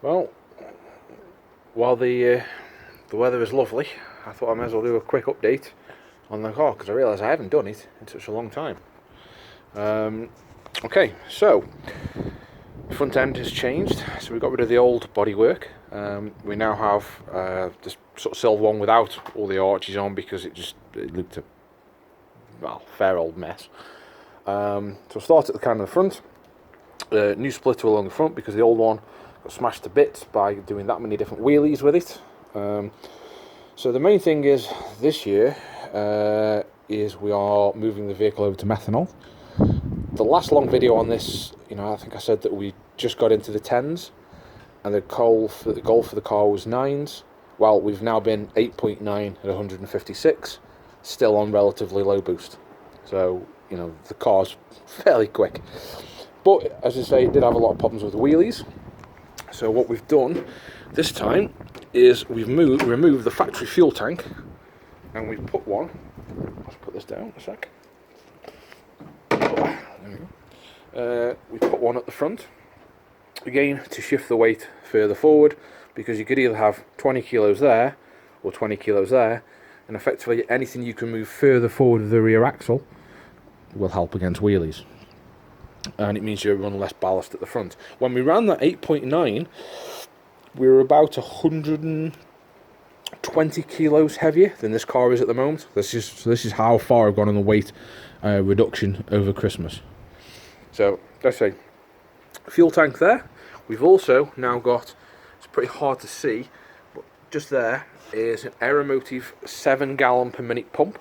Well, while the weather is lovely, I thought I might as well do a quick update on the car because I realise I haven't done it in such a long time. Okay, so front end has changed, so we got rid of the old bodywork. We now have this sort of silver one without all the arches on because it looked a fair old mess. So I'll start at the kind of the front. New splitter along the front because the old one got smashed to bits by doing that many different wheelies with it. So the main thing is this year is we are moving the vehicle over to methanol. The last long video on this, I think I said that we just got into the 10s and the goal for the car was 9s. Well, we've now been 8.9 at 156, still on relatively low boost. So, the car's fairly quick. But, as I say, it did have a lot of problems with the wheelies. So what we've done this time is we've removed the factory fuel tank and we've put one, let's put this down a sec. There we go. We put one at the front, again to shift the weight further forward, because you could either have 20 kilos there or 20 kilos there, and effectively anything you can move further forward with the rear axle will help against wheelies. And it means you run less ballast at the front. When we ran that 8.9, we were about 120 kilos heavier than this car is at the moment. This is how far I've gone on the weight reduction over Christmas. So let's say fuel tank there. We've also now got, it's pretty hard to see, but just there is an Aeromotive 7-gallon per minute pump.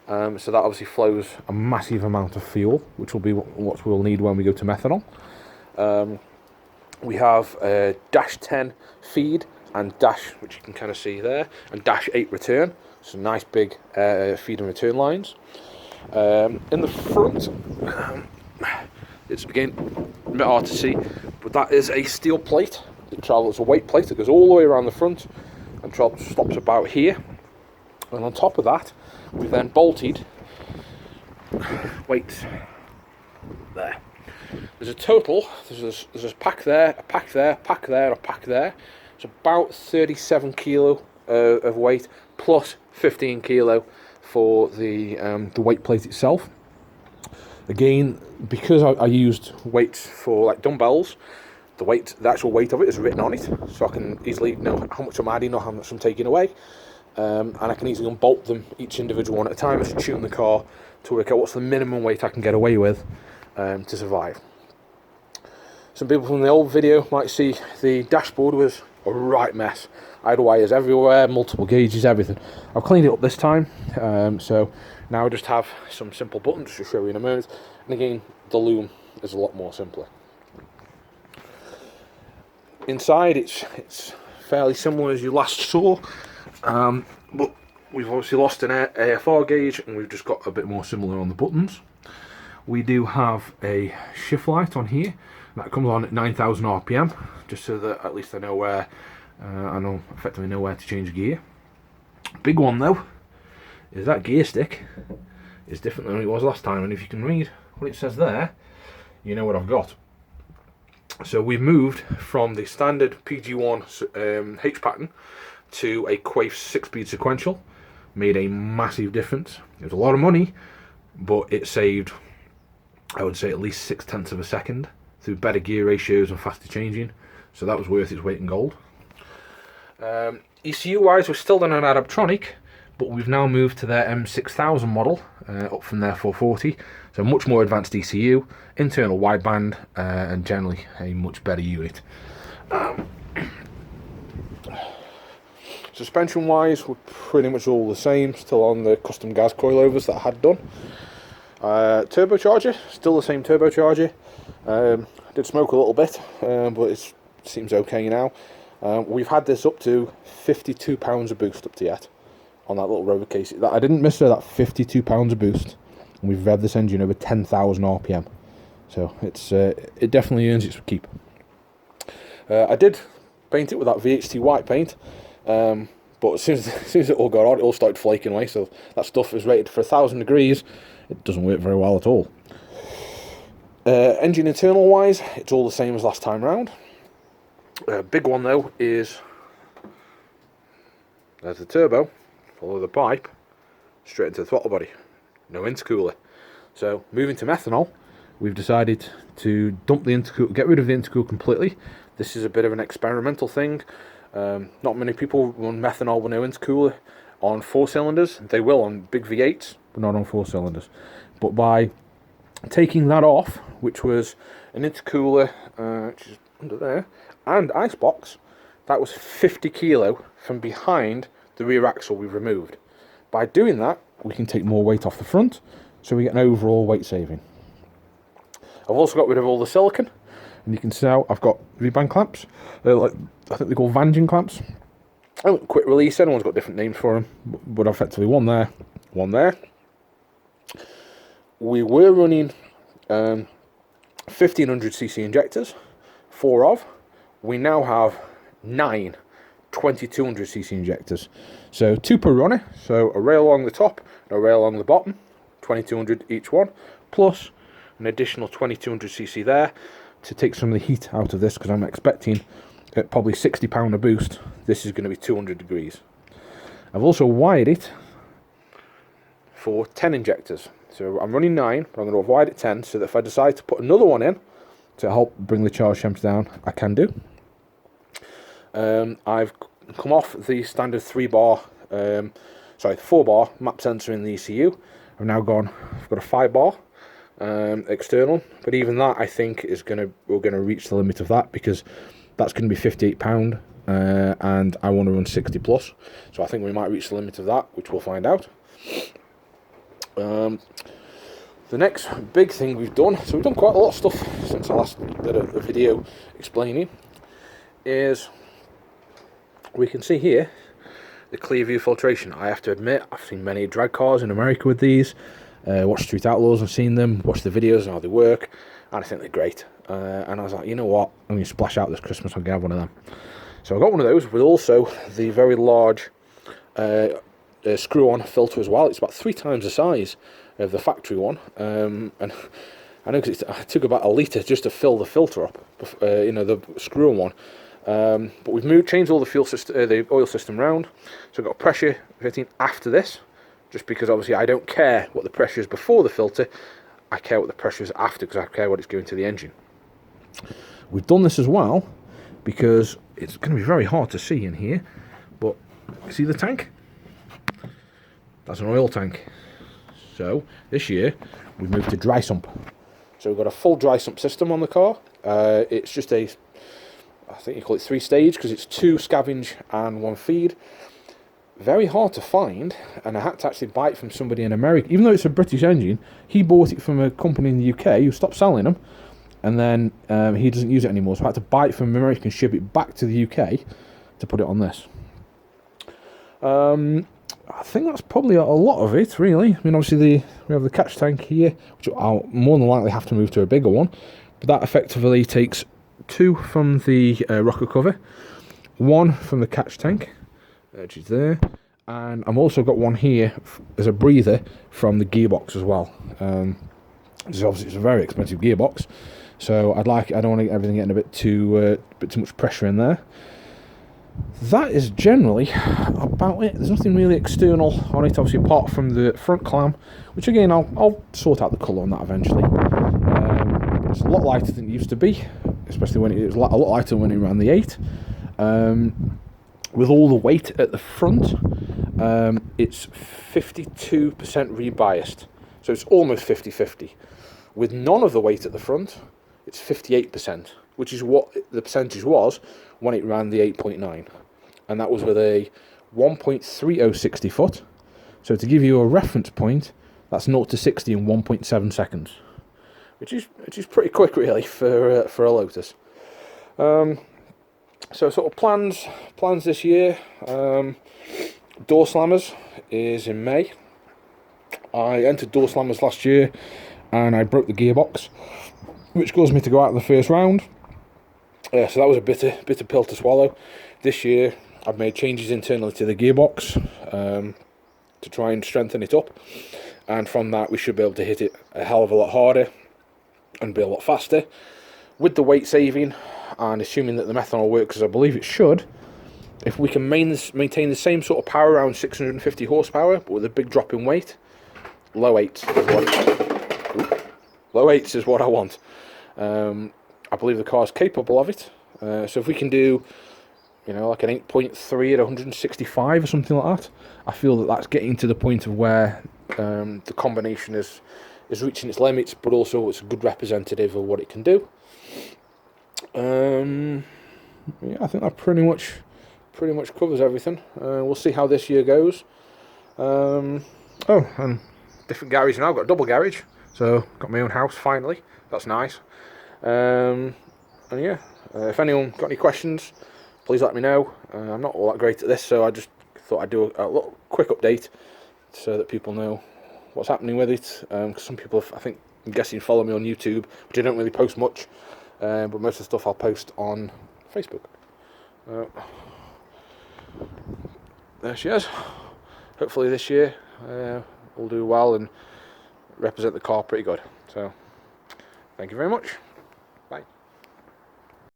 So that obviously flows a massive amount of fuel, which will be what we'll need when we go to methanol. We have a dash 10 feed and dash, which you can kind of see there, and dash 8 return. So nice big feed and return lines. In the front, it's again a bit hard to see, but that is a steel plate. It travels a weight plate that goes all the way around the front and stops about here. And on top of that, we've then bolted weights there. There's a total, there's a pack there, a pack there, a pack there, a pack there. It's about 37 kilo of weight plus 15 kilo for the weight plate itself. Again, because I used weights for like dumbbells, the actual weight of it is written on it, so I can easily know how much I'm adding or how much I'm taking away. And I can easily unbolt them, each individual one at a time, to tune the car to work out what's the minimum weight I can get away with to survive. Some people from the old video might see the dashboard was a right mess. I had wires everywhere, multiple gauges, everything. I've cleaned it up this time, so now I just have some simple buttons to show you in a moment. And again, the loom is a lot more simpler. Inside, it's fairly similar as you last saw. But we've obviously lost an AFR gauge and we've just got a bit more similar on the buttons. We do have a shift light on here that comes on at 9,000 RPM, just so that at least I know where effectively know where to change gear. Big one though is that gear stick is different than it was last time, and if you can read what it says there, you know what I've got. So we've moved from the standard PG1 H pattern to a Quaife 6-speed sequential. Made a massive difference. It was a lot of money, but it saved, I would say, at least 0.6 of a second through better gear ratios and faster changing. So that was worth its weight in gold. ECU wise, we're still on an Adaptronic, but we've now moved to their M6000 model, up from their 440. So much more advanced ECU, internal wideband, and generally a much better unit. Suspension wise, we're pretty much all the same, still on the custom gas coilovers that I had done. Turbocharger, still the same turbocharger. Did smoke a little bit, but it seems okay now. We've had this up to 52 pounds of boost up to yet on that little rover case. I didn't miss that 52 pounds of boost, and we've revved this engine over 10,000 RPM. So it definitely earns its keep. I did paint it with that VHT white paint. But as soon as it all got on, it all started flaking away. So that stuff is rated for 1,000 degrees. It doesn't work very well at all. Engine internal wise, it's all the same as last time round. Big one though is, there's the turbo, follow the pipe, straight into the throttle body, no intercooler. So moving to methanol, we've decided to dump the intercooler, get rid of the intercooler completely. This is a bit of an experimental thing. Not many people run methanol with no intercooler on 4 cylinders. They will on big V8s, but not on 4 cylinders. But by taking that off, which was an intercooler, which is under there, and icebox, that was 50 kilo from behind the rear axle we've removed. By doing that, we can take more weight off the front, so we get an overall weight saving. I've also got rid of all the silicone, and you can see now I've got V-band clamps, like I think they're called Vangin clamps. Quick release, everyone's got different names for them, but effectively one there, one there. We were running 1500cc injectors, 4 of. We now have 9 2200cc injectors. So 2 per runner, so a rail along the top and a rail along the bottom, 2200 each one, plus an additional 2200cc there to take some of the heat out of this, because I'm expecting at probably £60 a boost, this is going to be 200 degrees. I've also wired it for 10 injectors. So I'm running 9, but I'm going to have wired it 10, so that if I decide to put another one in to help bring the charge temperature down, I can do. I've come off the standard 4 bar map sensor in the ECU. I've now gone, I've got a 5 bar external, but even that I think is we're going to reach the limit of that, because that's going to be £58 and I want to run 60 plus, so I think we might reach the limit of that, which we'll find out. The next big thing we've done, so we've done quite a lot of stuff since I last did a video explaining, is we can see here the clear view filtration. I have to admit, I've seen many drag cars in America with these, watched Street Outlaws, I've seen them, watched the videos and how they work, and I think they're great. And I was like, you know what, I'm going to splash out this Christmas, I'm going to have one of them. So I got one of those with also the very large screw-on filter as well. It's about 3 times the size of the factory one, and I know because it took about a litre just to fill the filter up, the screw-on one. But we've changed all the oil system round, so I've got a pressure fitting after this, just because obviously I don't care what the pressure is before the filter, I care what the pressure is after, because I care what it's going to the engine. We've done this as well because it's going to be very hard to see in here, but you see the tank? That's an oil tank. So this year we've moved to dry sump. So we've got a full dry sump system on the car. It's just I think you call it 3-stage, because it's 2 scavenge and 1 feed. Very hard to find, and I had to actually buy it from somebody in America. Even though it's a British engine, he bought it from a company in the UK who stopped selling them, and then he doesn't use it anymore, so I had to buy it from America and ship it back to the UK to put it on this. I think that's probably a lot of it, really. I mean, obviously we have the catch tank here, which I'll more than likely have to move to a bigger one, but that effectively takes 2 from the rocker cover, 1 from the catch tank, which is there, and I've also got one here as a breather from the gearbox as well. Obviously it's a very expensive gearbox, so I don't want everything getting a bit too much pressure in there. That is generally about it. There's nothing really external on it, obviously, apart from the front clam, which again I'll sort out the colour on that eventually. It's a lot lighter than it used to be, especially when it was a lot lighter when it ran the 8. With all the weight at the front, it's 52% rebiased, so it's almost 50-50. With none of the weight at the front, it's 58%, which is what the percentage was when it ran the 8.9, and that was with a 1.30 60 foot. So to give you a reference point, that's 0 to 60 in 1.7 seconds, which is pretty quick, really, for a Lotus. So sort of plans this year. Door slammers is in May. I entered door slammers last year and I broke the gearbox, which caused me to go out in the first round. So that was a bitter pill to swallow. This year I've made changes internally to the gearbox to try and strengthen it up, and from that we should be able to hit it a hell of a lot harder and be a lot faster. With the weight saving, and assuming that the methanol works as I believe it should, if we can maintain the same sort of power around 650 horsepower, but with a big drop in weight, low eights is what I want. I believe the car is capable of it. So if we can do, you know, like an 8.3 at 165 or something like that, I feel that that's getting to the point of where the combination is reaching its limits, but also it's a good representative of what it can do. Yeah, I think that pretty much covers everything. We'll see how this year goes. Oh, and different garage now. I've got a double garage, so got my own house finally. That's nice. And yeah, if anyone got any questions, please let me know. I'm not all that great at this, so I just thought I'd do a little quick update so that people know what's happening with it. Because some people, I'm guessing, follow me on YouTube, which I don't really post much, but most of the stuff I'll post on Facebook. There she is. Hopefully this year we'll do well and represent the car pretty good. So, thank you very much.